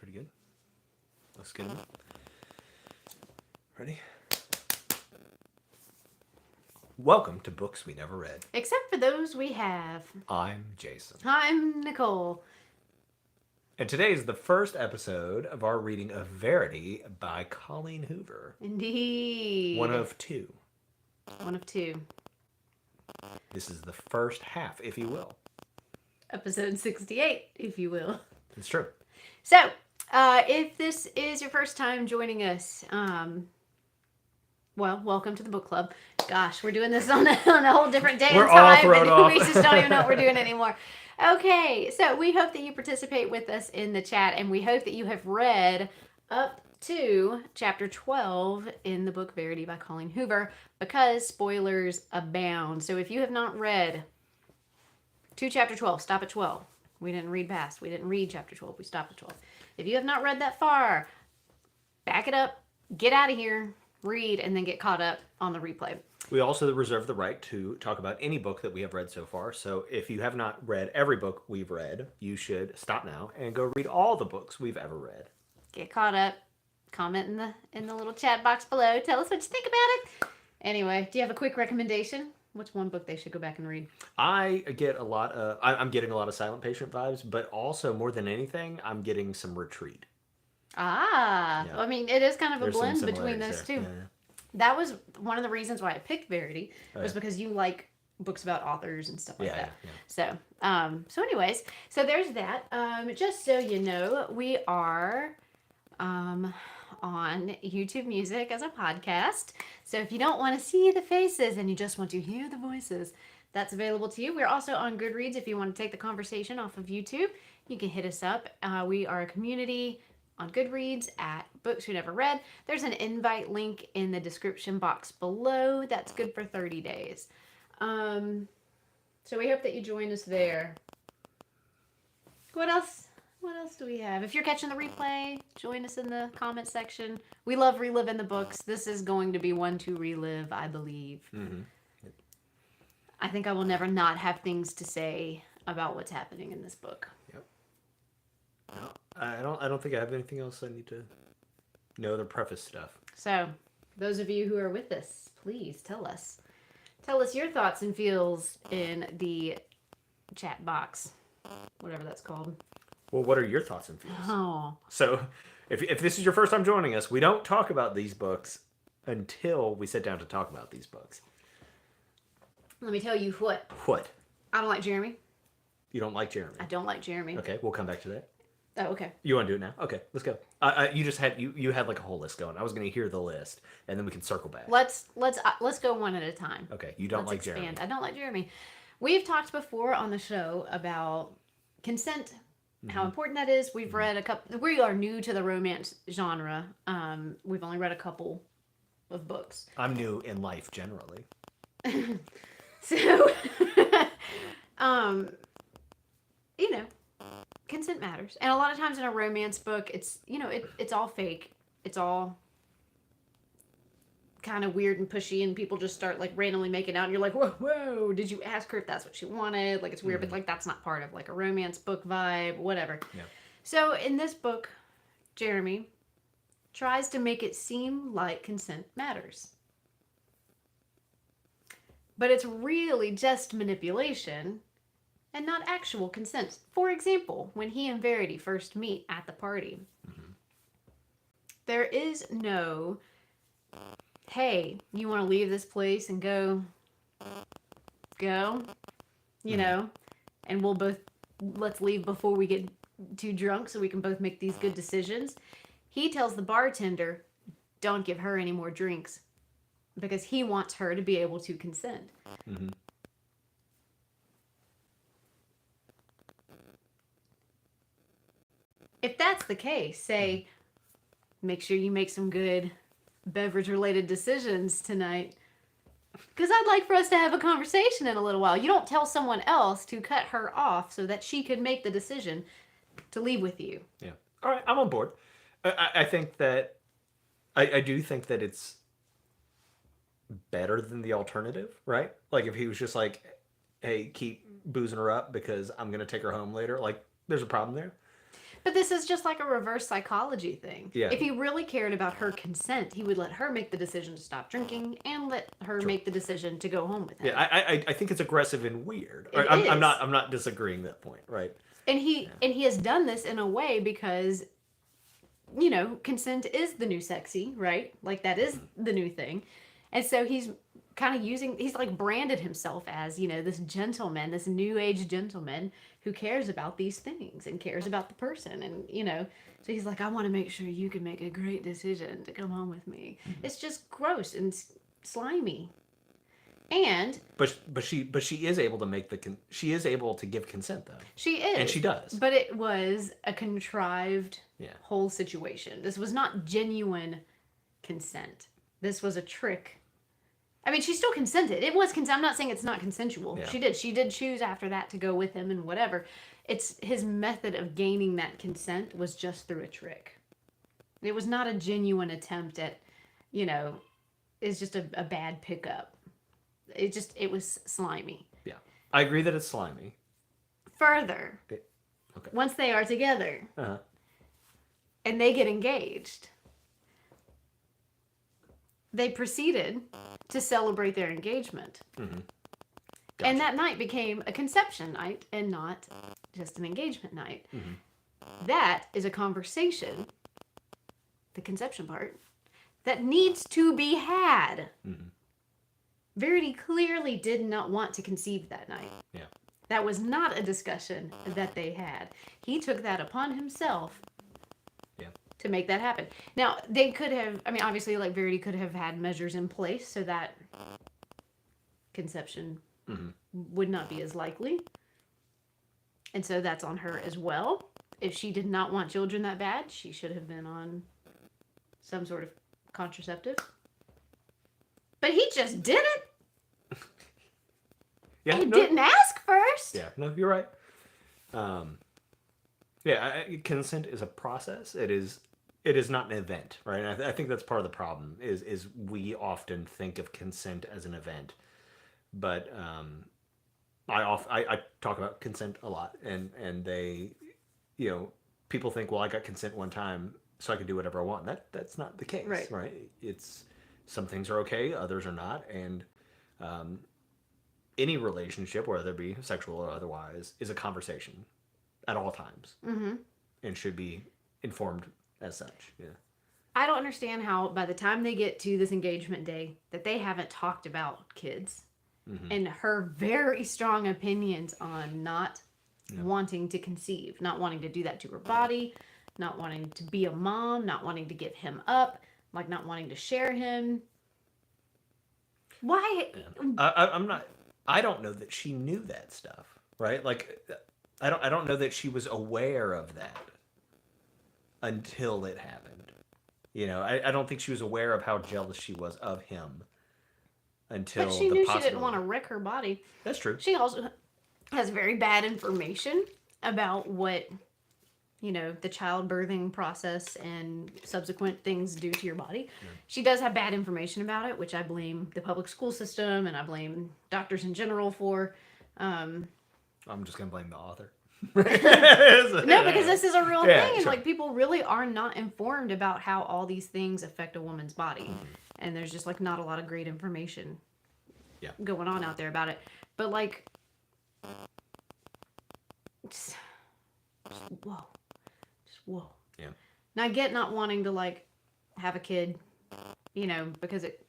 Pretty good. Let's get them. Ready? Welcome to Books We Never Read. Except for those we have. I'm Jason. I'm Nicole. And today is the first episode of our reading of Verity by Colleen Hoover. Indeed. One of two. One of two. This is the first half, if you will. Episode 68, if you will. It's true. So, if this is your first time joining us, well, welcome to the book club. Gosh, we're doing this on a whole different day We're and time, all thrown and off. we just don't even know what we're doing anymore. Okay, so we hope that you participate with us in the chat, and we hope that you have read up to chapter 12 in the book Verity by Colleen Hoover, because spoilers abound. So if you have not read to chapter 12, stop at 12. We didn't read past. We didn't read chapter 12. We stopped at 12. If you have not read that far, back it up, get out of here, read, and then get caught up on the replay. We also reserve the right to talk about any book that we have read so far. So if you have not read every book we've read, you should stop now and go read all the books we've ever read. Get caught up. Comment in the little chat box below. Tell us what you think about it. Anyway, do you have a quick recommendation? What's one book they should go back and read? I'm getting a lot of Silent Patient vibes, but also more than anything, I'm getting some Retreat. Ah, Yeah. I mean, it is kind of There's a some blend between those similarities two. there. That was one of the reasons why I picked Verity, was yeah. because you like books about authors and stuff like that. Yeah. So anyways, so there's that. Just so you know, we are on YouTube Music as a podcast. So if you don't want to see the faces and you just want to hear the voices, that's available to you. We're also on Good Reads if you want to take the conversation off of YouTube. You can hit us up. We are a community on Goodreads at Books We Never Read. There's an invite link in the description box below. That's good for 30 days. So we hope that you join us there. What else? What else do we have? If you're catching the replay, join us in the comment section. We love reliving the books. This is going to be one to relive, I believe. Mm-hmm. I think I will never not have things to say about what's happening in this book. Yep. No, I don't think I have anything else I need to know. The preface stuff. So, those of you who are with us, please tell us your thoughts and feels in the chat box, whatever that's called. Well, what are your thoughts and feels? Oh, So, if this is your first time joining us, we don't talk about these books until we sit down to talk about these books. let me tell you what. What? I don't like Jeremy. You don't like Jeremy? I don't like Jeremy. Okay, we'll come back to that. Oh, okay. You want to do it now? Okay, let's go. You just had you had like a whole list going. I was going to hear the list, and then we can circle back. Let's go one at a time. Okay, you don't Let's like expand. Jeremy. I don't like Jeremy. We've talked before on the show about consent, how important that is. We've read a couple. We are new to the romance genre. We've only read a couple of books. I'm new in life generally. So, you know, consent matters. And a lot of times in a romance book, it's, it's all fake. It's all kind of weird and pushy, and people just start like randomly making out, and you're like, whoa, did you ask her if that's what she wanted? Like, it's weird, but like that's not part of like a romance book vibe, whatever. Yeah. So in this book, Jeremy tries to make it seem like consent matters. But it's really just manipulation and not actual consent. For example, when he and Verity first meet at the party, there is no, hey, you want to leave this place and go, you know, and let's leave before we get too drunk so we can both make these good decisions. He tells the bartender, don't give her any more drinks, because he wants her to be able to consent. Mm-hmm. If that's the case, say, make sure you make some good beverage-related decisions tonight, because I'd like for us to have a conversation in a little while. You don't tell someone else to cut her off so that she could make the decision to leave with you. Yeah. All right, I'm on board. I think that I do think that it's better than the alternative, right? Like if he was just like, hey, keep boozing her up because I'm going to take her home later. Like there's a problem there. But this is just like a reverse psychology thing. Yeah. If he really cared about her consent, he would let her make the decision to stop drinking and let her make the decision to go home with him. Yeah, I think it's aggressive and weird. It I'm is. not disagreeing that point, right? And he has done this in a way because, you know, consent is the new sexy, right? Like that is the new thing. And so he's kind of he's like branded himself as, you know, this gentleman, this new age gentleman who cares about these things and cares about the person. And, you know, so he's like, I want to make sure you can make a great decision to come home with me. It's just gross and slimy. And but she is able to make she is able to give consent though. she is. And she does. But it was a contrived Yeah. whole situation. This was not genuine consent. This was a trick. I mean, she still consented. It was consent. I'm not saying it's not consensual. Yeah. She did choose after that to go with him and whatever. It's his method of gaining that consent was just through a trick. It was not a genuine attempt at, you know, it's just a bad pickup. It was slimy. Yeah. I agree that it's slimy. Further, Okay. once they are together Uh-huh. and they get engaged, they proceeded to celebrate their engagement. Mm-hmm. And that night became a conception night and not just an engagement night. Mm-hmm. That is a conversation, the conception part, that needs to be had. Mm-hmm. Verity clearly did not want to conceive that night. Yeah. That was not a discussion that they had. He took that upon himself to make that happen. Now, they could have, I mean, obviously, like, Verity could have had measures in place so that conception would not be as likely. And so that's on her as well. If she did not want children that bad, she should have been on some sort of contraceptive. But he just did it. Yeah. And didn't ask first. Yeah. No, you're right. Yeah, consent is a process. It is not an event, right? And I think that's part of the problem is we often think of consent as an event, but I talk about consent a lot, and they, you know, people think, well, I got consent one time, so I can do whatever I want. That's not the case, right? It's some things are okay, others are not, and any relationship, whether it be sexual or otherwise, is a conversation at all times, and should be informed as such. Yeah. I don't understand how by the time they get to this engagement day that they haven't talked about kids and her very strong opinions on not wanting to conceive, not wanting to do that to her body, not wanting to be a mom, not wanting to give him up, like not wanting to share him. Why? Yeah. I don't know that she knew that stuff, right? Like, I don't know that she was aware of that until it happened. You know, I don't think she was aware of how jealous she was of him until But she the knew she possibility. didn't want to wreck her body. That's true. She also has very bad information about what, you know, the childbirthing process and subsequent things do to your body. Yeah. She does have bad information about it, which I blame the public school system and I blame doctors in general for. I'm just going to blame the author. No, because this is a real thing. And sure. like people really are not informed about how all these things affect a woman's body. And there's just like not a lot of great information going on out there about it. But like, just whoa. Just whoa. Yeah. Now I get not wanting to like have a kid, you know, because it,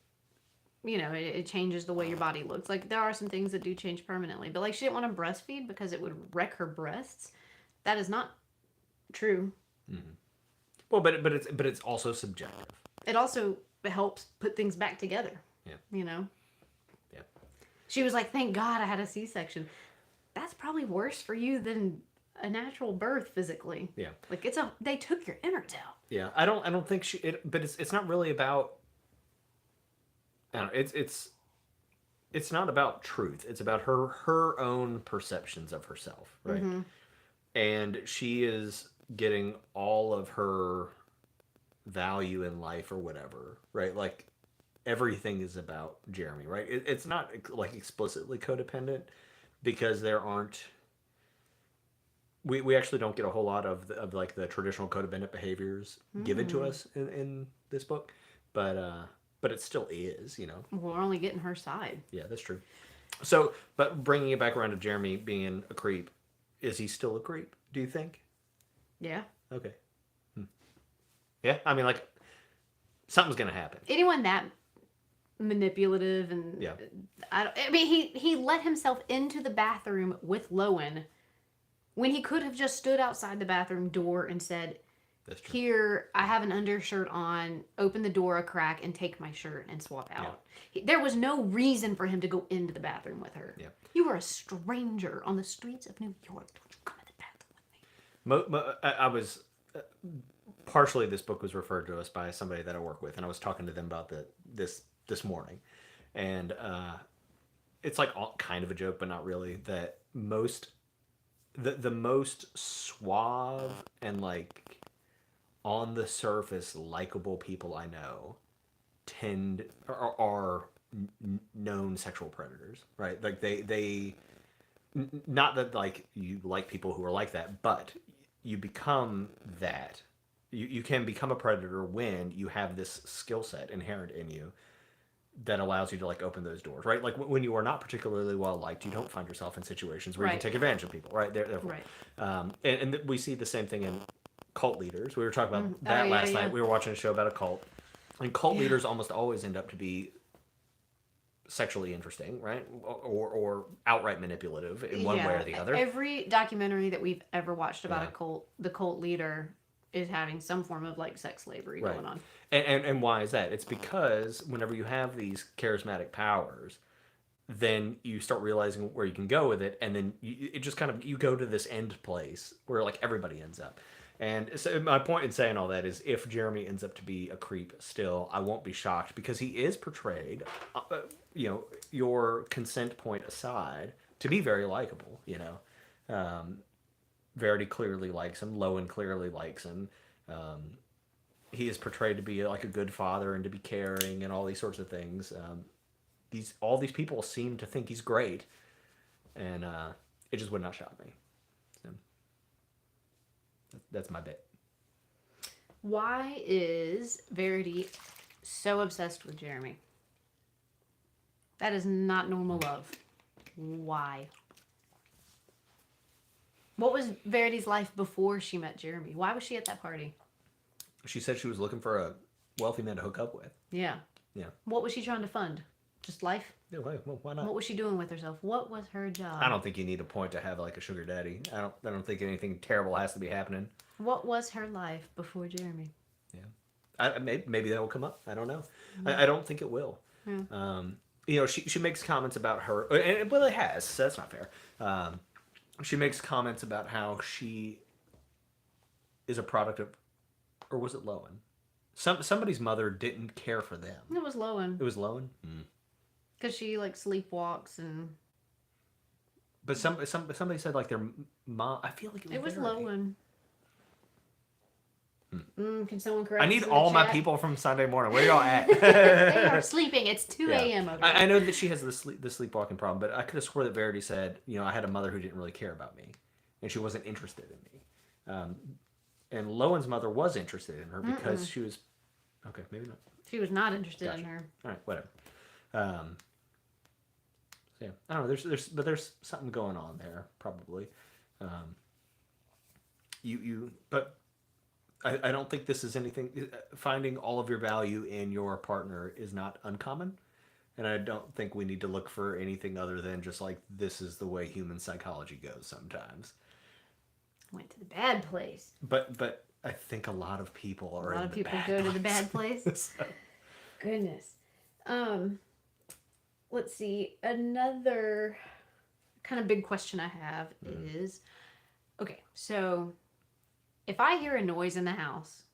you know, it changes the way your body looks. Like there are some things that do change permanently, but like she didn't want to breastfeed because it would wreck her breasts. That is not true. Mm-hmm. Well, but it's also subjective. It also helps put things back together. Yeah. You know. Yeah. She was like, "Thank God I had a C-section." That's probably worse for you than a natural birth physically. Yeah. Like they took your innards out. Yeah. I don't think but it's not really about. I don't know, it's not about truth. It's about her own perceptions of herself, right? Mm-hmm. And she is getting all of her value in life or whatever, right? Like everything is about Jeremy, right? It's not like explicitly codependent because there aren't we actually don't get a whole lot of like the traditional codependent behaviors given to us in this book, but it still is, you know. We're only getting her side. Yeah, that's true. So, but bringing it back around to Jeremy being a creep, is he still a creep? Do you think? Yeah. Okay. Yeah, I mean, like, something's gonna happen. Anyone that manipulative and Yeah. I mean, he let himself into the bathroom with Lowen when he could have just stood outside the bathroom door and said, That's true. "Here, I have an undershirt on. Open the door a crack and take my shirt and swap out." There was no reason for him to go into the bathroom with her. Yeah. You were a stranger on the streets of New York. Don't you come in the bathroom with me? I was partially, this book was referred to us by somebody that I work with, and I was talking to them about this morning, and it's like kind of a joke, but not really. That the most suave and like on the surface likable people I know are known sexual predators, right? Like they not that like you like people who are like that, but you become that. You can become a predator when you have this skill set inherent in you that allows you to like open those doors, right? Like when you are not particularly well liked, you don't find yourself in situations where you can take advantage of people, right? Therefore, Right. And we see the same thing in cult leaders. We were talking about that last night. We were watching a show about a cult, and cult leaders almost always end up to be sexually interesting, right? Or outright manipulative in one way or the other. Every documentary that we've ever watched about a cult, the cult leader is having some form of like sex slavery going on. And why is that? It's because whenever you have these charismatic powers, then you start realizing where you can go with it, and then it just kind of, you go to this end place where like everybody ends up. And so my point in saying all that is, if Jeremy ends up to be a creep still, I won't be shocked, because he is portrayed, you know, your consent point aside, to be very likable, you know. Verity clearly likes him. Lowen clearly likes him. He is portrayed to be like a good father and to be caring and all these sorts of things. All these people seem to think he's great, and it just would not shock me. So, that's my bit. Why is Verity so obsessed with Jeremy? That is not normal love. Why? What was Verity's life before she met Jeremy? Why was she at that party? She said she was looking for a wealthy man to hook up with. Yeah. Yeah. What was she trying to fund? Just life? Yeah, why not? What was she doing with herself? What was her job? I don't think you need a point to have like a sugar daddy. I don't think anything terrible has to be happening. What was her life before Jeremy? Yeah. Maybe that will come up. I don't know. I don't think it will. Yeah. You know, she makes comments about her, and well, it has, so that's not fair. She makes comments about how she is a product of, or was it Lowen? Somebody's mother didn't care for them. It was Lowen. It was Lowen? Because she like sleepwalks and... But somebody said like their mom, I feel like it was Verity. Lowen. Can someone correct I need us in all the my chat? people from Sunday morning. Where y'all at? They are sleeping. It's 2 a.m. over I know that she has the sleepwalking problem, but I could have swore that Verity said, you know, I had a mother who didn't really care about me, and she wasn't interested in me. And Lowen's mother was interested in her because she was... Okay, maybe not. She was not interested in her. All right, whatever. So yeah, I don't know. There's something going on there, probably. But I don't think this is anything. Finding all of your value in your partner is not uncommon, and I don't think we need to look for anything other than just like, this is the way human psychology goes sometimes. Went to the bad place. But I think a lot of people are. A lot of people go to the bad place. So. Goodness. Let's see. Another kind of big question I have is, okay, so if I hear a noise in the house,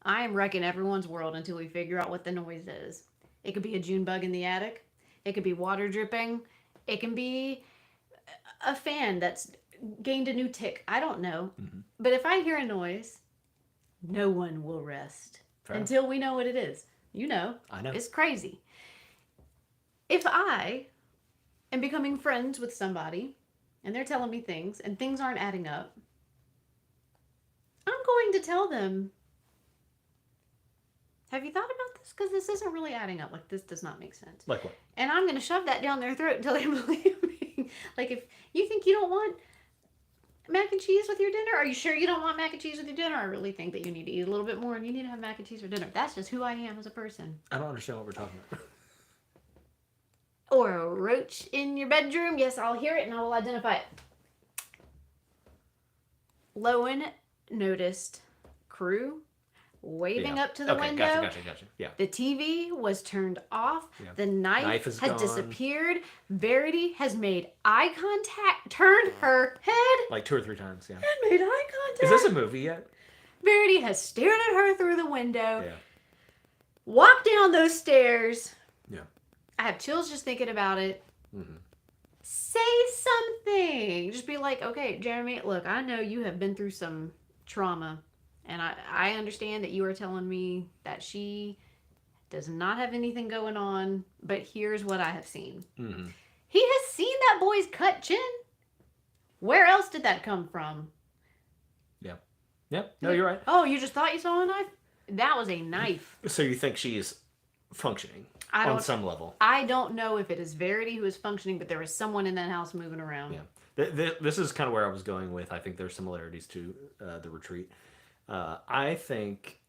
I am wrecking everyone's world until we figure out what the noise is. It could be a June bug in the attic. It could be water dripping. It can be a fan that's gained a new tick. I don't know. But if I hear a noise, no one will rest until we know what it is. You know. I know. It's crazy. If I am becoming friends with somebody and they're telling me things, and things aren't adding up, I'm going to tell them, have you thought about this? Because this isn't really adding up. Like, this does not make sense. Like what? And I'm going to shove that down their throat until they believe me. Like, if you think you don't want mac and cheese with your dinner, are you sure you don't want mac and cheese with your dinner? I really think that you need to eat a little bit more and you need to have mac and cheese for dinner. That's just who I am as a person. I don't understand what we're talking about. Or a roach in your bedroom. Yes, I'll hear it and I will identify it. Lowen noticed Crew waving up to the window. Gotcha. Yeah. The TV was turned off. Yeah. The knife is has gone. disappeared. Verity has made eye contact, turned her head, Like 2 or 3 times, yeah. and made eye contact. Is this a movie yet? Verity has stared at her through the window. Yeah. Walked down those stairs. Yeah. I have chills just thinking about it. Mm-hmm. Say something. Just be like, okay, Jeremy, look, I know you have been through some trauma. And I understand that you are telling me that she does not have anything going on, but here's what I have seen. Mm-hmm. He has seen that boy's cut chin. Where else did that come from? Yeah. Yep. No, you're right. Oh, you just thought you saw a knife? That was a knife. So you think she's functioning on some level? I don't know if it is Verity who is functioning, but there is someone in that house moving around. Yeah. This is kind of where I was going with. I think there's similarities to The Retreat. I think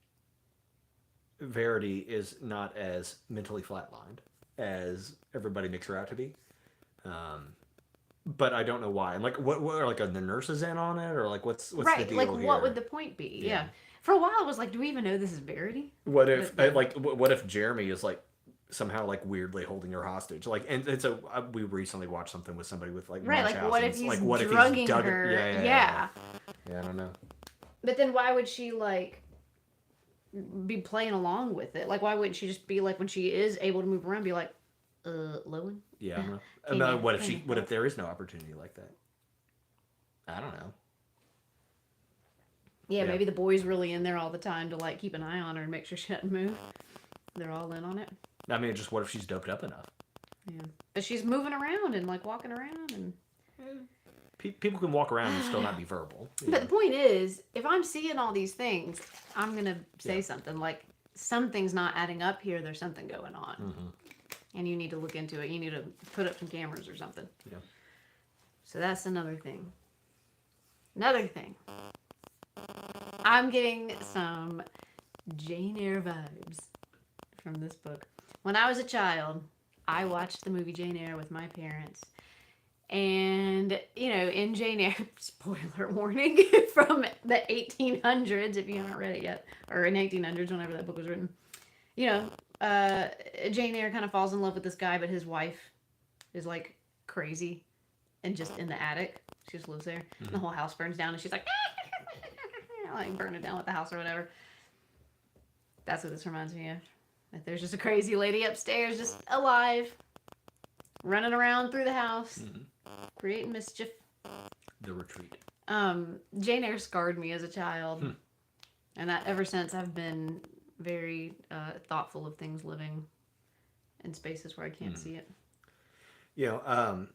Verity is not as mentally flatlined as everybody makes her out to be. But I don't know why. And like, what are like, are the nurses in on it, or like, what's the deal here? Like, what would the point be? Yeah. For a while, I was like, do we even know this is Verity? What if what if Jeremy is like somehow like weirdly holding her hostage? Like, and so we recently watched something with somebody with like right. Like, what if he's like, drugging her? Yeah, I don't know. But then why would she, like, be playing along with it? Like, why wouldn't she just be, like, when she is able to move around, be like, Lowen? Yeah, I don't know. What if there is no opportunity like that? I don't know. Yeah, maybe the boy's really in there all the time to, like, keep an eye on her and make sure she doesn't move. They're all in on it. I mean, just what if she's doped up enough? Yeah. But she's moving around and, like, walking around and... People can walk around and still not be verbal. But the point is, if I'm seeing all these things, I'm going to say something like, something's not adding up here. There's something going on. Mm-hmm. And you need to look into it. You need to put up some cameras or something. Yeah. So that's another thing. Another thing. I'm getting some Jane Eyre vibes from this book. When I was a child, I watched the movie Jane Eyre with my parents. And, you know, in Jane Eyre, spoiler warning, from the 1800s, if you haven't read it yet, or in 1800s, whenever that book was written, you know, Jane Eyre kind of falls in love with this guy, but his wife is, like, crazy and just in the attic. She just lives there. Mm-hmm. And the whole house burns down, and she's like, like, burn it down with the house or whatever. That's what this reminds me of. Like, there's just a crazy lady upstairs, just alive, running around through the house. Mm-hmm. Creating mischief. The Retreat. Jane Eyre scarred me as a child. And ever since I've been very thoughtful of things living in spaces where I can't see it. You know,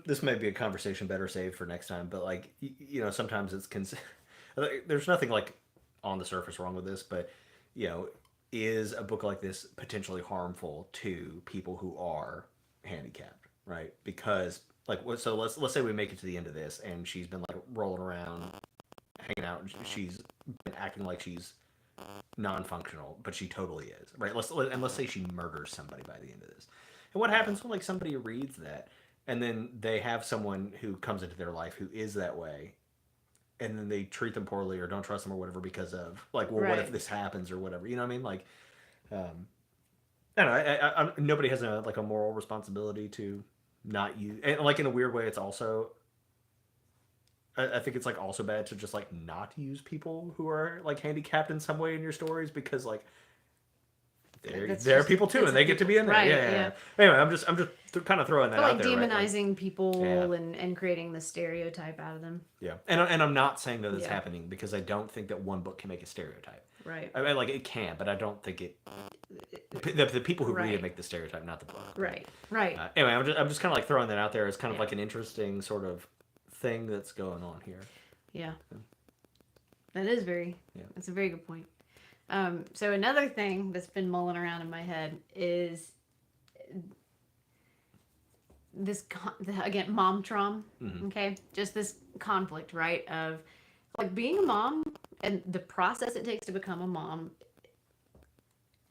this may be a conversation better saved for next time, but like, you know, sometimes it's there's nothing like on the surface wrong with this, but you know, is a book like this potentially harmful to people who are handicapped? Right, because like, so let's say we make it to the end of this, and she's been like rolling around, hanging out. She's been acting like she's non-functional, but she totally is. Right. Let's say she murders somebody by the end of this. And what happens when like somebody reads that, and then they have someone who comes into their life who is that way, and then they treat them poorly or don't trust them or whatever because of like, well, what if this happens or whatever? You know what I mean? Like, I don't know. Nobody has a moral responsibility to not use, and like in a weird way, it's also, I think it's like also bad to just like not use people who are like handicapped in some way in your stories, because like they're people too, and they get to be in there. Right, yeah. Anyway, I'm just kind of throwing that out there. Like demonizing people and creating the stereotype out of them. Yeah, and I'm not saying that it's happening, because I don't think that one book can make a stereotype. Right. I mean, like, it can, but I don't think it... The people who read it make the stereotype, not the book. Right. Right. Anyway, I'm just kind of like throwing that out there as kind of Yeah. like an interesting sort of thing that's going on here. Yeah. That is that's a very good point. So another thing that's been mulling around in my head is this, again, mom trauma. Okay. Just this conflict, right? Of like being a mom and the process it takes to become a mom.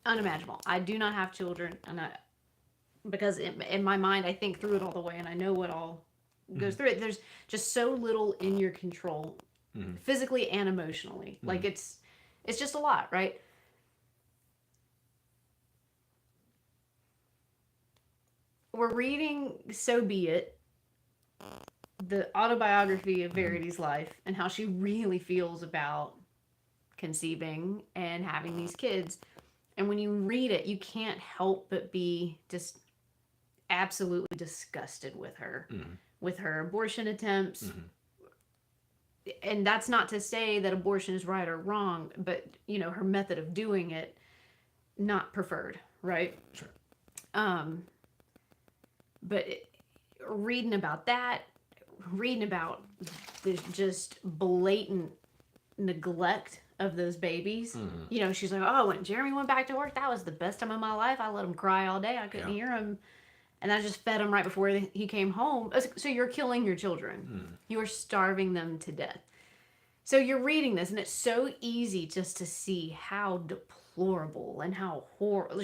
Unimaginable. I do not have children, and because in my mind I think through it all the way, and I know what all goes through it. There's just so little in your control, physically and emotionally. Like it's just a lot, right? We're reading So Be It, the autobiography of Verity's life, and how she really feels about conceiving and having these kids. And when you read it, you can't help but be just absolutely disgusted with her abortion attempts. And that's not to say that abortion is right or wrong, but, you know, her method of doing it, not preferred, right? Sure. But reading about that, reading about the just blatant neglect of those babies. You know, she's like, oh, when Jeremy went back to work, that was the best time of my life. I let him cry all day. I couldn't hear him. And I just fed him right before he came home. So you're killing your children. You are starving them to death. So you're reading this, and it's so easy just to see how deplorable and how horrible.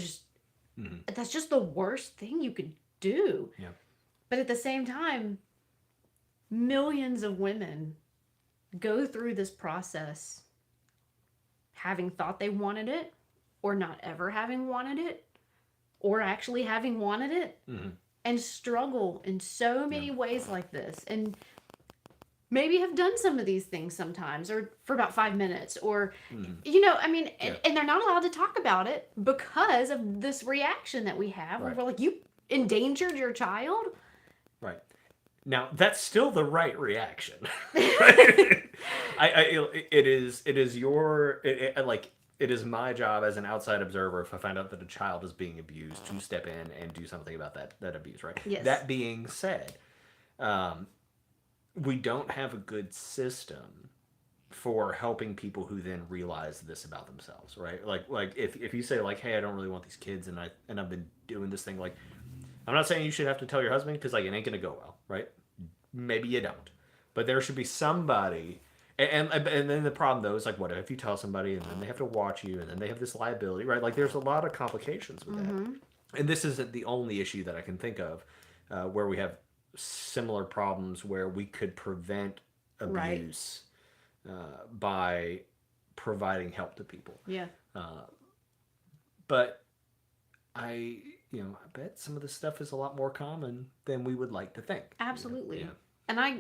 That's just the worst thing you could do. Yeah. But at the same time, millions of women go through this process having thought they wanted it, or not ever having wanted it, or actually having wanted it, and struggle in so many ways like this, and maybe have done some of these things sometimes, or for about 5 minutes, or, you know, I mean, and they're not allowed to talk about it because of this reaction that we have, where we're like, you endangered your child? Right. Now, that's still the right reaction. It is my job as an outside observer, if I find out that a child is being abused, to step in and do something about that abuse, right? Yes. That being said, we don't have a good system for helping people who then realize this about themselves, right? Like if you say like, hey, I don't really want these kids, and I've been doing this thing, like, I'm not saying you should have to tell your husband, because like it ain't gonna go well, right? Maybe you don't, but there should be somebody. And then the problem though is like, what if you tell somebody and then they have to watch you, and then they have this liability, right? Like there's a lot of complications with that. And this isn't the only issue that I can think of where we have similar problems where we could prevent abuse by providing help to people. Yeah. But I bet some of this stuff is a lot more common than we would like to think. Absolutely. You know? And I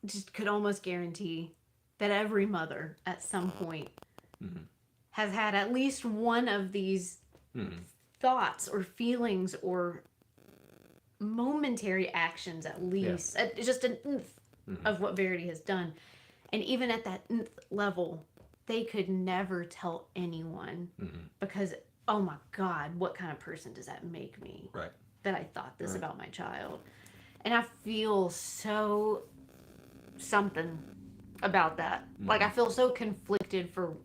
just could almost guarantee that every mother at some point has had at least one of these thoughts or feelings or momentary actions, at least. Just an nth of what Verity has done. And even at that nth level, they could never tell anyone because, oh my God, what kind of person does that make me? Right. That I thought this about my child. And I feel so something about that. Like, I feel so conflicted for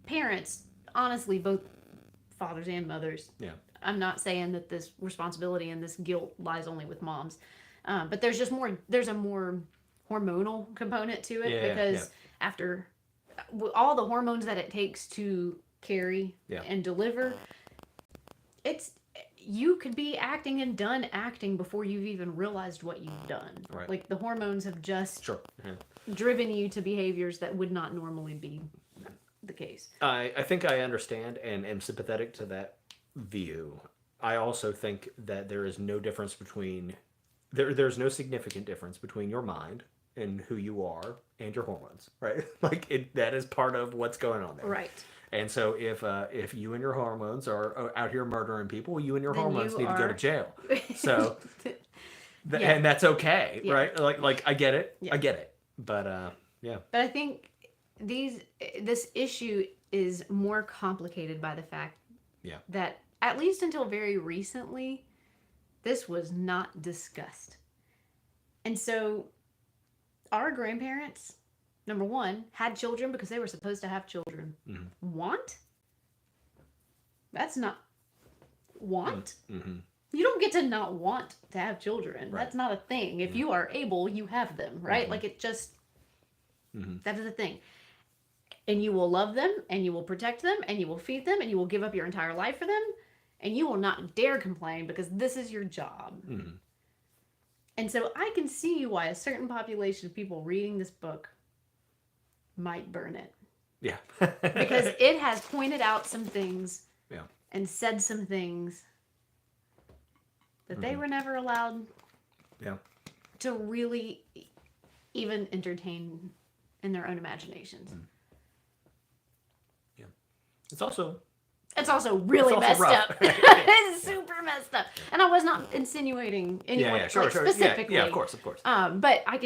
parents, honestly, both fathers and mothers. Yeah. I'm not saying that this responsibility and this guilt lies only with moms. But there's a more hormonal component to it because after all the hormones that it takes to carry and deliver, you could be acting and done acting before you've even realized what you've done. Right. Like the hormones have just driven you to behaviors that would not normally be the case. I think I understand and am sympathetic to that view. I also think that there is no difference between there's no significant difference between your mind and who you are and your hormones, right? Like that is part of what's going on there. Right. And so if you and your hormones are out here murdering people, you and your Then hormones you need to go to are- jail. So and that's okay, Yeah. right? Like I get it. Yeah. I get it. But But I think this issue is more complicated by the fact Yeah. that, at least until very recently, this was not discussed. And so our grandparents, number one, had children because they were supposed to have children. Want? That's not want. You don't get to not want to have children. Right. That's not a thing. If you are able, you have them, right? Like it just, that is a thing. And you will love them, and you will protect them, and you will feed them, and you will give up your entire life for them, and you will not dare complain because this is your job. And so I can see why a certain population of people reading this book might burn it. Yeah. Because it has pointed out some things Yeah. and said some things that they were never allowed to really even entertain in their own imaginations. Yeah. It's also really messed rough. up. It's super messed up. And I was not insinuating anyone sure. specifically. Yeah, of course. But I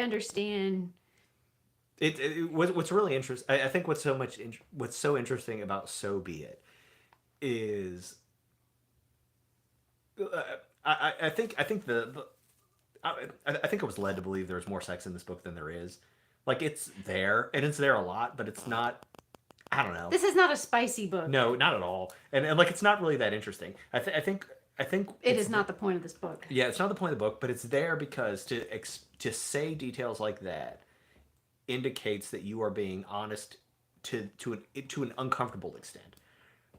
understand. What's really interesting, I think what's so interesting about So Be It is, I think I think I was led to believe there's more sex in this book than there is. Like, it's there, and it's there a lot, but it's not. I don't know. This is not a spicy book. No, not at all. And like, it's not really that interesting. I think it is not the point of this book. Yeah, it's not the point of the book, but it's there because to say details like that indicates that you are being honest to an uncomfortable extent,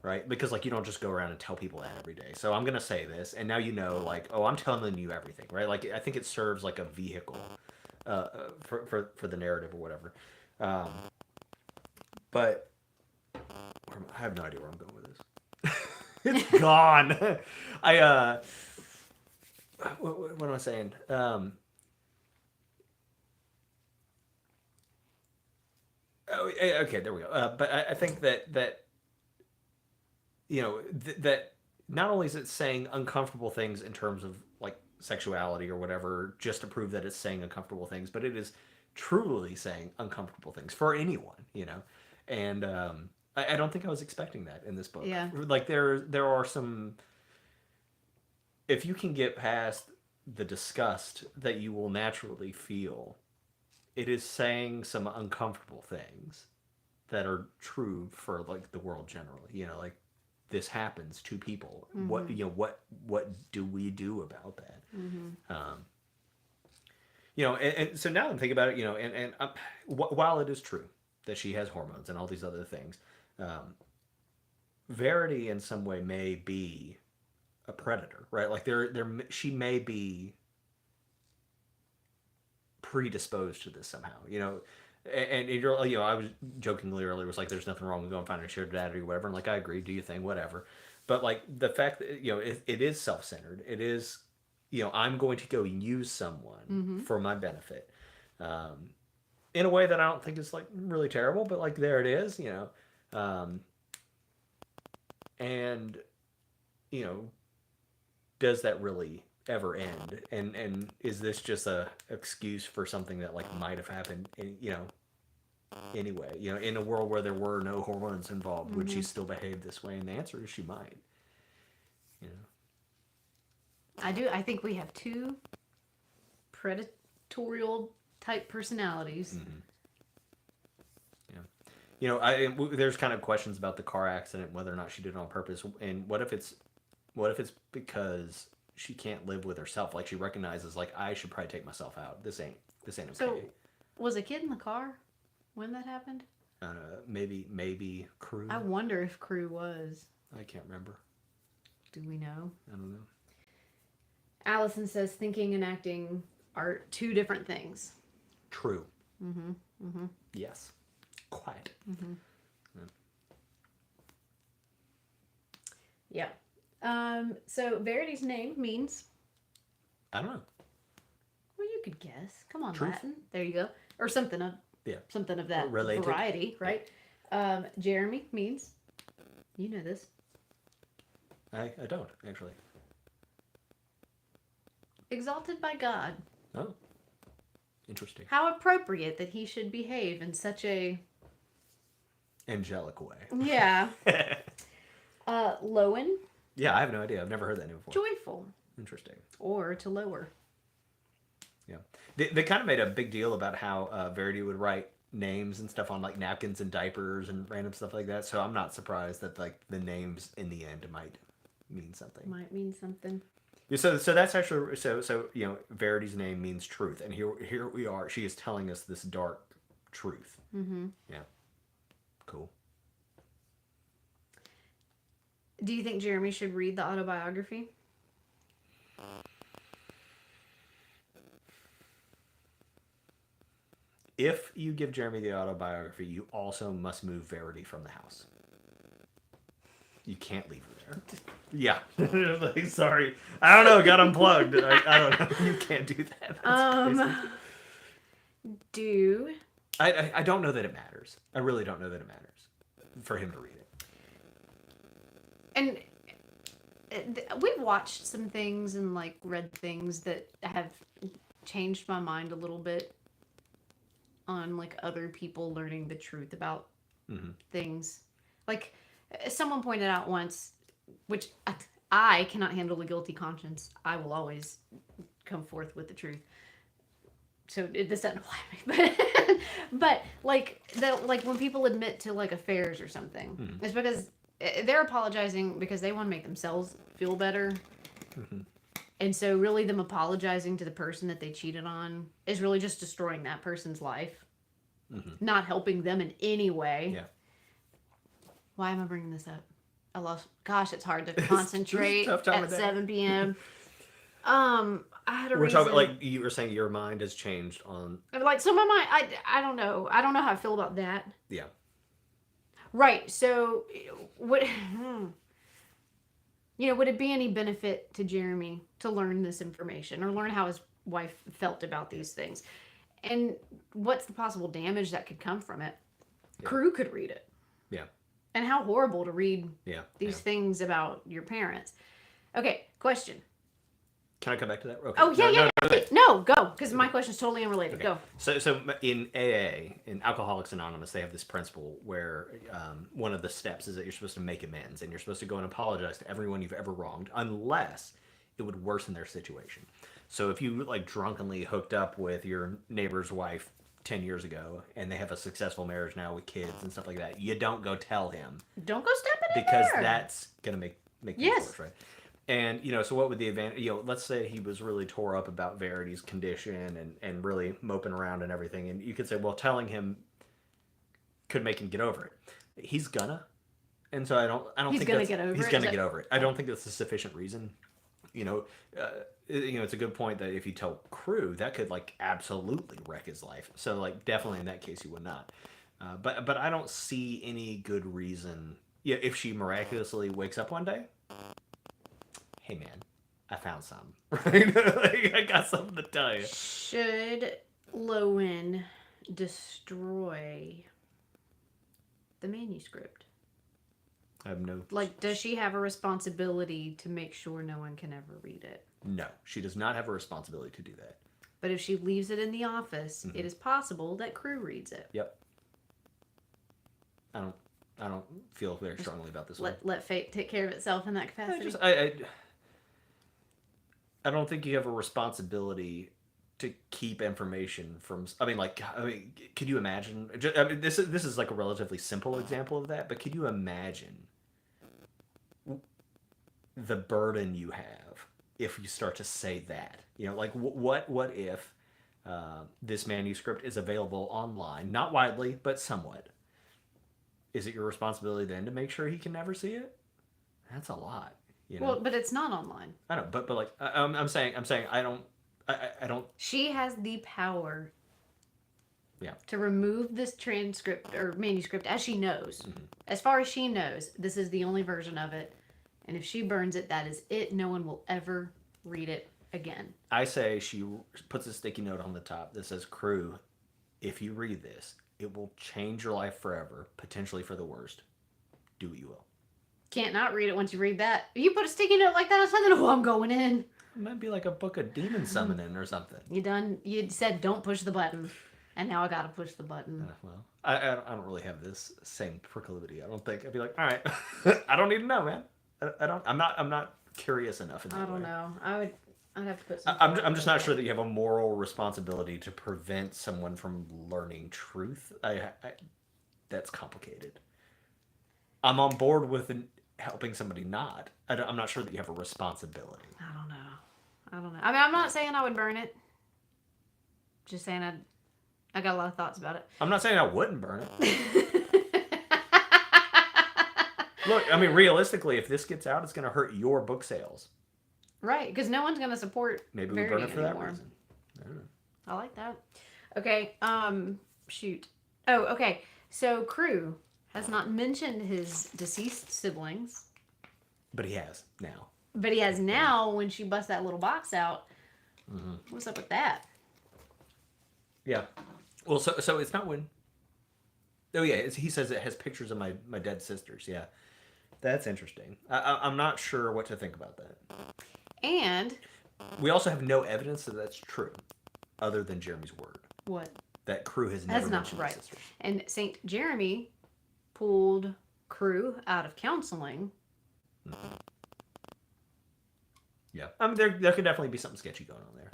right? Because, like, you don't just go around and tell people that every day. So I'm gonna say this, and now you know, like, oh, I'm telling you everything, right? Like, I think it serves like a vehicle for the narrative or whatever. But I have no idea where I'm going with this. It's gone. What am I saying? Okay, there we go. But I think that you know that not only is it saying uncomfortable things in terms of, like, sexuality or whatever, just to prove that it's saying uncomfortable things, but it is truly saying uncomfortable things for anyone, you know. And I don't think I was expecting that in this book. Yeah. Like, there are some. If you can get past the disgust that you will naturally feel, it is saying some uncomfortable things that are true for, like, the world generally. You know, like, this happens to people. What do we do about that? You know, and so now I'm thinking about it. You know, and while it is true that she has hormones and all these other things, Verity in some way may be a predator, right? Like, she may be predisposed to this somehow, you know. And you're, you know, I was jokingly earlier, was like, there's nothing wrong with going find a sugar daddy or whatever, and, like, I agree, do your thing, whatever. But, like, the fact that, you know, it is self-centered. It is, you know, I'm going to go use someone for my benefit, in a way that I don't think is, like, really terrible, but, like, there it is, you know. And, you know, does that really ever end? And is this just a excuse for something that, like, might have happened, you know, anyway? You know, in a world where there were no hormones involved, would she still behave this way? And the answer is she might. You know, I think we have two predatorial type personalities. Yeah. You know, there's kind of questions about the car accident, whether or not she did it on purpose, and what if it's because she can't live with herself? Like, she recognizes, like, I should probably take myself out. This ain't okay. So, was a kid in the car when that happened? Maybe Crew. I wonder if Crew was. I can't remember. Do we know? I don't know. Allison says thinking and acting are two different things. True. Yes. Quite. Yeah. So Verity's name means, I don't know. well, you could guess. Come on, Truth. Latin. There you go. Or something of that Related. variety, right? Jeremy means, you know this. I don't, actually. Exalted by God. Oh. Interesting. How appropriate that he should behave in such a angelic way. Yeah. Lowen, Yeah, I have no idea. I've never heard that name before. joyful. Interesting. Or to lower. Yeah. They kind of made a big deal about how Verity would write names and stuff on like napkins and diapers and random stuff like that. So I'm not surprised that like the names in the end might mean something. Might mean something. Yeah, so that's actually so you know Verity's name means truth, and here we are. She is telling us this dark truth. Mm-hmm. Yeah. Cool. Do you think Jeremy should read the autobiography? If you give Jeremy the autobiography, you also must move Verity from the house. You can't leave her there. Yeah. Like, sorry. I don't know. Got unplugged. I don't know. You can't do that. That's crazy. Do... I don't know that it matters. I really don't know that it matters for him to read it. And we've watched some things and like read things that have changed my mind a little bit on like other people learning the truth about things. Like someone pointed out once, which I cannot handle a guilty conscience. I will always come forth with the truth. So this doesn't apply to me, but like when people admit to like affairs or something, it's because they're apologizing because they want to make themselves feel better. And so really them apologizing to the person that they cheated on is really just destroying that person's life, not helping them in any way. Yeah. Why am I bringing this up? I lost. Gosh, it's hard to concentrate tough time at of day. 7 p.m. I had a We're reason. talking like you were saying your mind has changed on. Like so my mind. I don't know. I don't know how I feel about that. Yeah. Right. So, would would it be any benefit to Jeremy to learn this information or learn how his wife felt about these things, and what's the possible damage that could come from it? Yeah. Crew could read it. Yeah. And how horrible to read these Yeah. things about your parents. Okay, question. Can I come back to that? Okay. Oh, yeah. No, go. Because my question is totally unrelated. Okay. Go. So in AA, in Alcoholics Anonymous, they have this principle where one of the steps is that you're supposed to make amends, and you're supposed to go and apologize to everyone you've ever wronged, unless it would worsen their situation. So if you like drunkenly hooked up with your neighbor's wife 10 years ago, and they have a successful marriage now with kids and stuff like that, you don't go tell him. Don't go stepping in Because there. that's going to make things worse, right? And, so what would the advantage, let's say he was really tore up about Verity's condition and really moping around and everything. And you could say, well, telling him could make him get over it. He's gonna. And so I don't think he's gonna get over it. I don't think that's a sufficient reason. It's a good point that if you tell Crew, that could like absolutely wreck his life. So like definitely in that case, you would not. But I don't see any good reason. Yeah, if she miraculously wakes up one day, hey man, I found some. Right? Like, I got something to tell you. Should Lowen destroy the manuscript? I have no. Like, does she have a responsibility to make sure no one can ever read it? No, she does not have a responsibility to do that. But if she leaves it in the office, it is possible that Crew reads it. Yep. I don't feel very strongly about this one. Let fate take care of itself in that capacity. I don't think you have a responsibility to keep information from. Could you imagine? This is like a relatively simple example of that, but could you imagine the burden you have if you start to say that? What if this manuscript is available online, not widely, but somewhat? Is it your responsibility then to make sure he can never see it? That's a lot. Well, but it's not online. I know, but like I'm saying I don't. She has the power. Yeah. To remove this transcript or manuscript as she knows. As far as she knows, this is the only version of it. And if she burns it, that is it. No one will ever read it again. I say she puts a sticky note on the top that says, Crew, if you read this, it will change your life forever, potentially for the worst. Do what you will. Can't not read it once you read that. If you put a sticky note like that on something, I'm going in. It might be like a book of demon summoning or something. You said don't push the button. And now I gotta push the button. Well, I don't really have this same proclivity. I don't think I'd be like, all right, I don't need to know, man. I don't. I'm not curious enough in that I don't way. know. I'd have to put some. I'm just not sure that you have a moral responsibility to prevent someone from learning truth. That's complicated. I'm on board with helping somebody not. I'm not sure that you have a responsibility. I don't know. I mean, I'm not saying I would burn it. Just saying I got a lot of thoughts about it. I'm not saying I wouldn't burn it. Look, I mean, realistically, if this gets out, it's going to hurt your book sales. Right, because no one's going to support Maybe we Verity burn it for anymore. that reason. I don't know. I like that. Okay, shoot. Oh, okay. So Crew has not mentioned his deceased siblings. But he has now. But he has now when she busts that little box out. Mm-hmm. What's up with that? Yeah. Well, so it's not when... Oh, yeah, he says it has pictures of my dead sisters. Yeah. That's interesting. I'm not sure what to think about that. And... We also have no evidence that that's true, other than Jeremy's word. What? That Crew has never mentioned his sisters. And St. Jeremy pulled Crew out of counseling. Mm-hmm. Yeah. I mean, there could definitely be something sketchy going on there.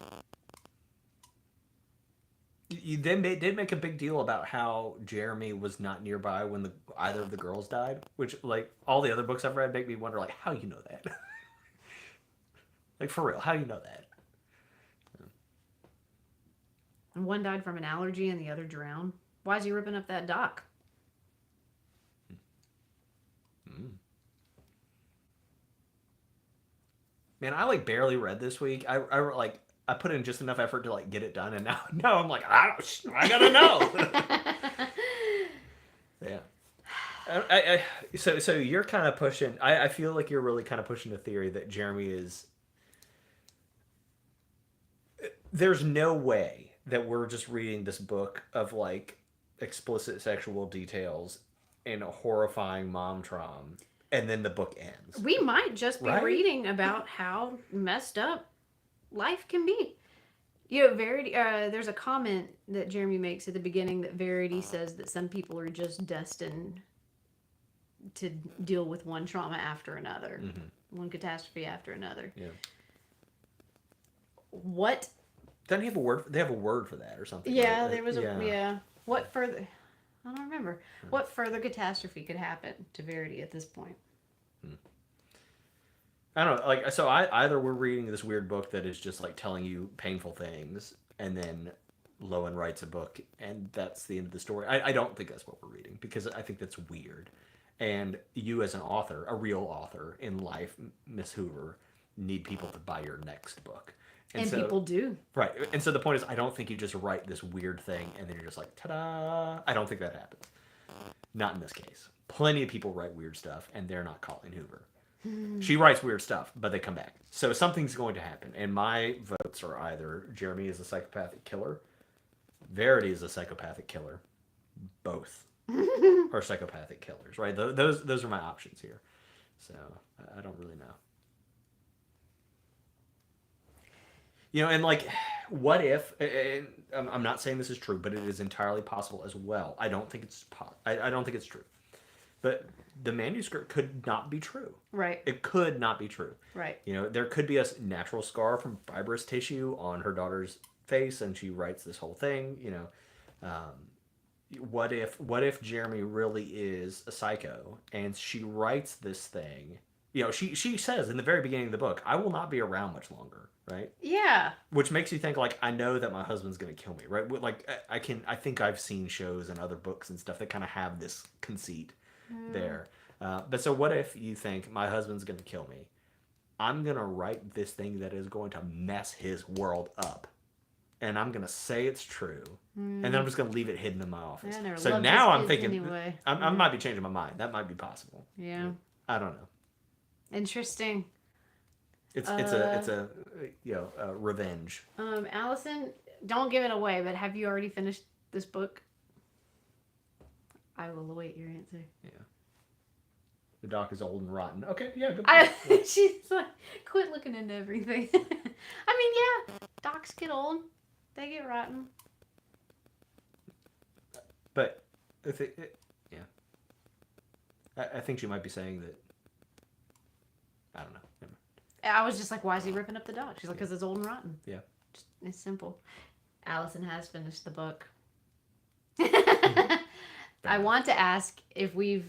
You then did make a big deal about how Jeremy was not nearby when either of the girls died, which, like, all the other books I've read make me wonder, like, how you know that? Like, for real, how do you know that? And one died from an allergy and the other drowned. Why is he ripping up that dock? Man, I like barely read this week. I put in just enough effort to like get it done, and now I'm like I gotta know. Yeah. So you're kind of pushing. I feel like you're really kind of pushing the theory that Jeremy is. There's no way that we're just reading this book of like explicit sexual details and a horrifying mom trauma, and then the book ends. We might just be reading about how messed up life can be. You know, Verity. There's a comment that Jeremy makes at the beginning that Verity says that some people are just destined to deal with one trauma after another, one catastrophe after another. Yeah. What? Doesn't he have a word? They have a word for that or something. Yeah, right? there was What further? I don't remember. What further catastrophe could happen to Verity at this point? I don't know. Like, so either we're reading this weird book that is just like telling you painful things, and then Lowen writes a book, and that's the end of the story. I don't think that's what we're reading, because I think that's weird. And you, as an author, a real author in life, Miss Hoover, need people to buy your next book. And so, people do. Right. And so the point is, I don't think you just write this weird thing and then you're just like, ta-da. I don't think that happens. Not in this case. Plenty of people write weird stuff, and they're not Colleen Hoover. She writes weird stuff, but they come back. So something's going to happen. And my votes are either Jeremy is a psychopathic killer, Verity is a psychopathic killer. Both are psychopathic killers, right? Those are my options here. So I don't really know. You know, and like, what if? And I'm not saying this is true, but it is entirely possible as well. I don't think it's I don't think it's true, but the manuscript could not be true. Right. It could not be true. Right. You know, there could be a natural scar from fibrous tissue on her daughter's face, and she writes this whole thing. You know, what if Jeremy really is a psycho and she writes this thing? You know, she says in the very beginning of the book, "I will not be around much longer." Right? Yeah. Which makes you think, like, I know that my husband's going to kill me, right? Like, I think I've seen shows and other books and stuff that kind of have this conceit there. But so what if you think my husband's going to kill me? I'm going to write this thing that is going to mess his world up. And I'm going to say it's true. And then I'm just going to leave it hidden in my office. So now I'm thinking, anyway. I might be changing my mind. That might be possible. Yeah. I don't know. Interesting. It's a revenge. Allison, don't give it away, but have you already finished this book? I will await your answer. Yeah. The dock is old and rotten. Okay, yeah, good. She's like, quit looking into everything. I mean, yeah, docks get old. They get rotten. But yeah, I think she might be saying that. I don't know. Never mind. I was just like, why is he ripping up the dog? She's like, because it's old and rotten. Yeah. Just, it's simple. Allison has finished the book. Mhm. I want to ask if we've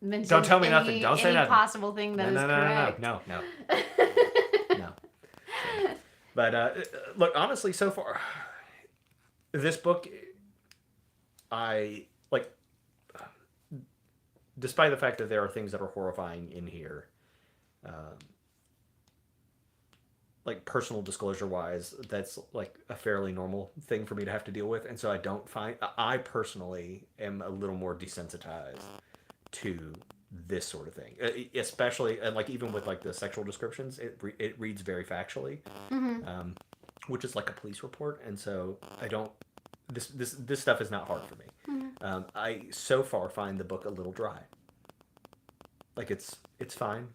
mentioned Don't tell me nothing. Don't say any nothing. possible thing that is correct. No. No. But look, honestly, so far, this book, I like. Despite the fact that there are things that are horrifying in here, um, like personal disclosure wise, that's like a fairly normal thing for me to have to deal with, and so I personally am a little more desensitized to this sort of thing, especially and like even with like the sexual descriptions, it reads very factually, which is like a police report, and so I don't. This stuff is not hard for me. I so far find the book a little dry. Like it's fine.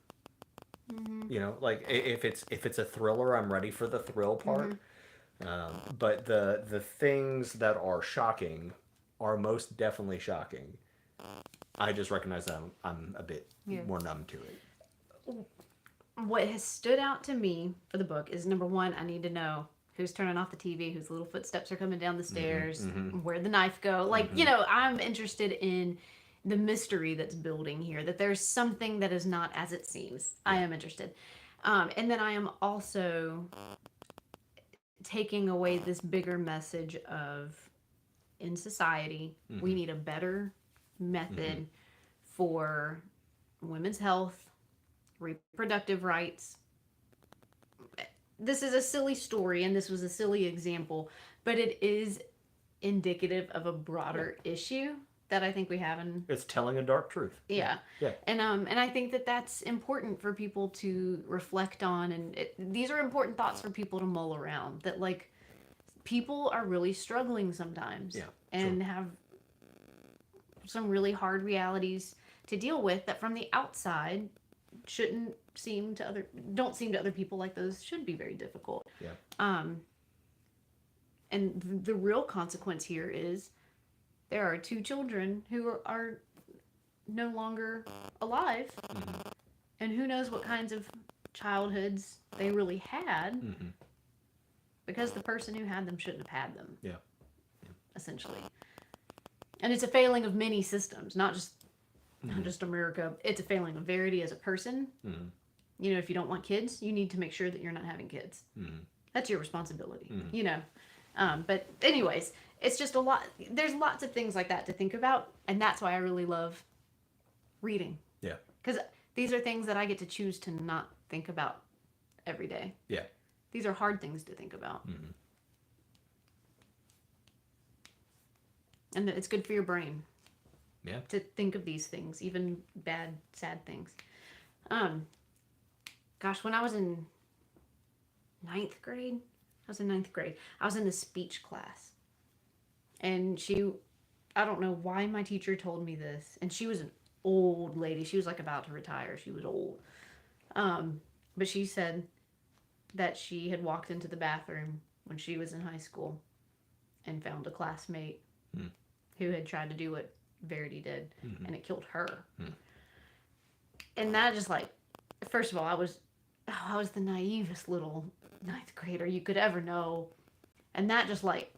You know, like if it's a thriller, I'm ready for the thrill part. But the things that are shocking are most definitely shocking. I just recognize that I'm a bit more numb to it. What has stood out to me for the book is, number one, I need to know who's turning off the TV, whose little footsteps are coming down the stairs, where'd the knife go. Like, you know, I'm interested in the mystery that's building here, that there's something that is not as it seems. I am interested. And then I am also taking away this bigger message of, in society, we need a better method for women's health, reproductive rights. This is a silly story, and this was a silly example, but it is indicative of a broader issue that I think we have in. It's telling a dark truth. Yeah. Yeah. And I think that that's important for people to reflect on, and these are important thoughts for people to mull around. That like people are really struggling sometimes, and have some really hard realities to deal with that from the outside don't seem to other people like those should be very difficult. Yeah. And the real consequence here is there are 2 children who are no longer alive, and who knows what kinds of childhoods they really had, because the person who had them shouldn't have had them. Yeah. Essentially. And it's a failing of many systems, not just America. It's a failing of Verity as a person. You know, if you don't want kids, you need to make sure that you're not having kids. That's your responsibility, you know. But anyways, it's just a lot. There's lots of things like that to think about. And that's why I really love reading. Yeah. Because these are things that I get to choose to not think about every day. Yeah. These are hard things to think about. And it's good for your brain. Yeah. To think of these things, even bad, sad things. Gosh, when I was in 9th grade, I was in the speech class. And I don't know why my teacher told me this. And she was an old lady. She was like about to retire. She was old. But she said that she had walked into the bathroom when she was in high school and found a classmate who had tried to do what Verity did, and it killed her. And that just like, first of all, I was the naivest little 9th grader you could ever know. And that just like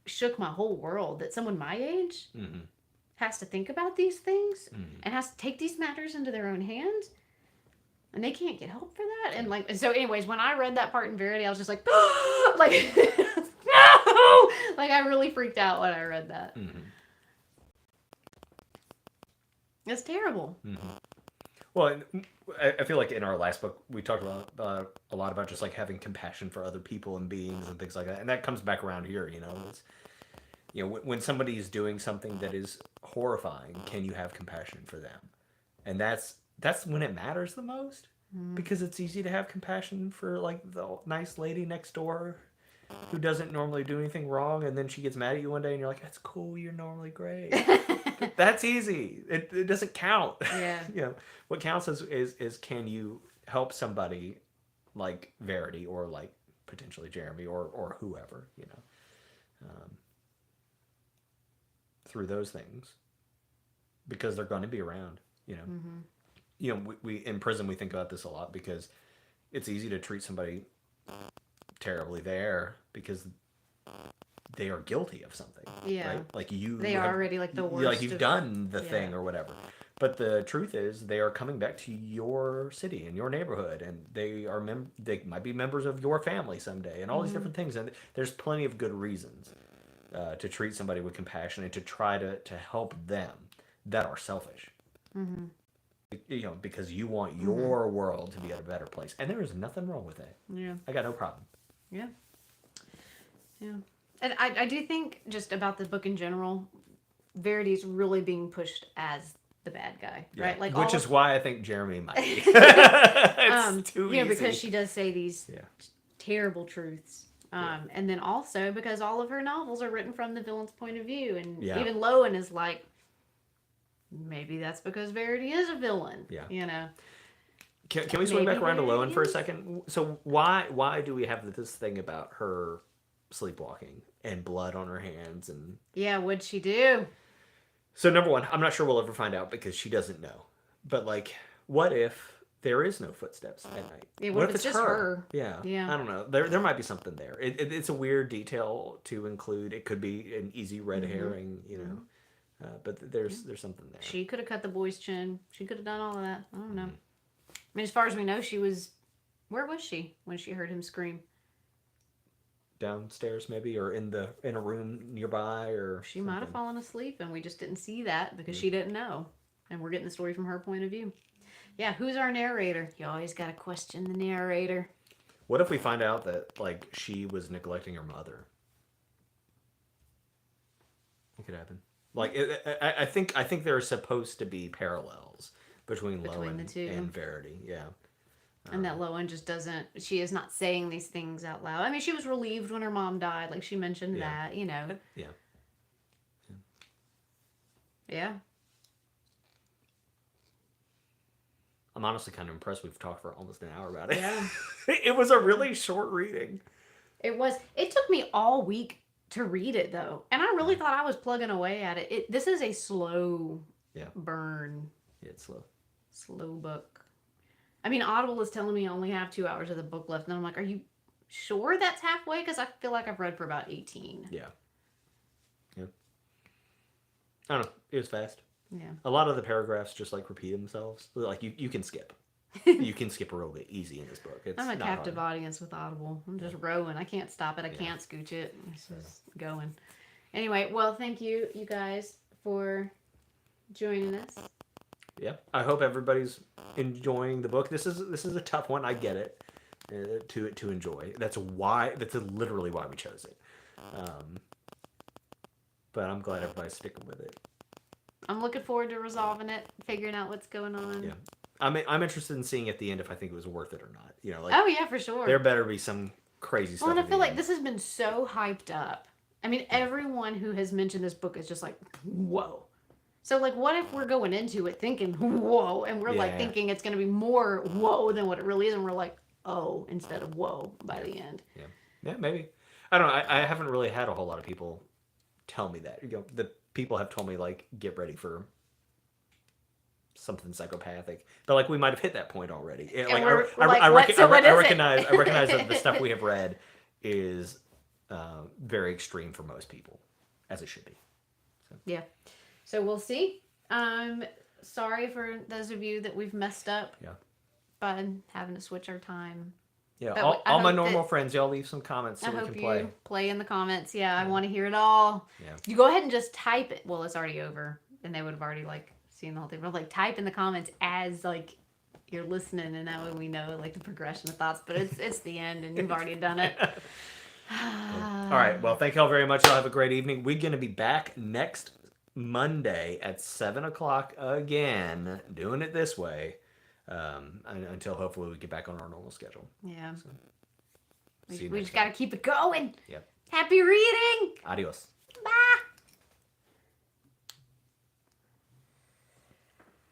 shook my whole world, that someone my age has to think about these things and has to take these matters into their own hands, and they can't get help for that. And like, so anyways, when I read that part in Verity, I was just like, like, no! Like, I really freaked out when I read that. It's terrible. Well, I feel like in our last book, we talked about a lot about just like having compassion for other people and beings and things like that. And that comes back around here, you know. It's, you know, when somebody is doing something that is horrifying, can you have compassion for them? And that's when it matters the most, because it's easy to have compassion for like the nice lady next door who doesn't normally do anything wrong, and then she gets mad at you one day and you're like, that's cool, you're normally great. That's easy. It doesn't count. Yeah. You know, what counts is can you help somebody like Verity or like potentially Jeremy or whoever, you know. through those things because they're going to be around, you know. You know, we in prison we think about this a lot because it's easy to treat somebody terribly there because they are guilty of something, right? Like they are already like the worst. Like you've done the thing or whatever. But the truth is, they are coming back to your city and your neighborhood, and they are they might be members of your family someday, and all these different things. And there's plenty of good reasons to treat somebody with compassion and to try to help them that are selfish. You know, because you want your world to be a better place, and there is nothing wrong with that. Yeah, I got no problem. Yeah. And I do think just about the book in general, Verity's really being pushed as the bad guy, right? Like, which is why I think Jeremy might be. It's too easy. Because she does say these terrible truths. And then also because all of her novels are written from the villain's point of view, and even Lowen is like, maybe that's because Verity is a villain. Yeah. You know. Can we swing back around to Lowen for a second? So why do we have this thing about her sleepwalking and blood on her hands and what'd she do? So number one, I'm not sure we'll ever find out because she doesn't know. But like, what if there is no footsteps at night? Yeah, what if it's just her? Yeah. I don't know. There might be something there. It's a weird detail to include. It could be an easy red herring, you know. But there's something there. She could have cut the boy's chin. She could have done all of that. I don't know. I mean, as far as we know, where was she when she heard him scream? Downstairs maybe, or in a room nearby, or she might have fallen asleep and we just didn't see that because she didn't know, and we're getting the story from her point of view. Who's our narrator? You always got to question the narrator. What if we find out that like she was neglecting her mother? It could happen. Like I think there are supposed to be parallels between Lowen the two and Verity. And that Lowen just doesn't, she is not saying these things out loud. I mean, she was relieved when her mom died. Like, she mentioned that, you know. Yeah. I'm honestly kind of impressed we've talked for almost an hour about it. Yeah. It was a really short reading. It was. It took me all week to read it, though. And I really thought I was plugging away at it. This is a slow burn. Yeah, it's slow. Slow book. I mean, Audible is telling me I only have 2 hours of the book left. And I'm like, are you sure that's halfway? Because I feel like I've read for about 18. Yeah. I don't know. It was fast. Yeah. A lot of the paragraphs just like repeat themselves. Like you can skip. You can skip real easy in this book. I'm a captive audience with Audible. I'm just rowing. I can't stop it. I can't scooch it. It's just going. Anyway, well, thank you guys for joining us. Yeah, I hope everybody's enjoying the book. This is a tough one. I get it. To enjoy. That's literally why we chose it. But I'm glad everybody's sticking with it. I'm looking forward to resolving it, figuring out what's going on. Yeah, I'm interested in seeing at the end if I think it was worth it or not. You know, like oh yeah, for sure. There better be some crazy stuff. Well, and I feel like this has been so hyped up. I mean, everyone who has mentioned this book is just like, whoa. So, like, what if we're going into it thinking, whoa, and we're, like, thinking it's going to be more whoa than what it really is, and we're like, oh, instead of whoa by the end. Yeah, maybe. I don't know. I haven't really had a whole lot of people tell me that. You know, the people have told me, like, get ready for something psychopathic. But, like, we might have hit that point already. I recognize that the stuff we have read is very extreme for most people, as it should be. So. Yeah. So we'll see. Sorry for those of you that we've messed up by having to switch our time. Yeah, all my normal friends, y'all leave some comments so we can play. Play in the comments. Yeah, I want to hear it all. Yeah. You go ahead and just type it. Well, it's already over, and they would have already like seen the whole thing. But like type in the comments as like you're listening, and that way we know like the progression of thoughts. But it's the end, and you've already done it. All right. Well, thank y'all very much. Y'all have a great evening. We're gonna be back next Monday at 7:00 again, doing it this way, until hopefully we get back on our normal schedule. Yeah. So, we just got to keep it going. Yep. Happy reading. Adios. Bye.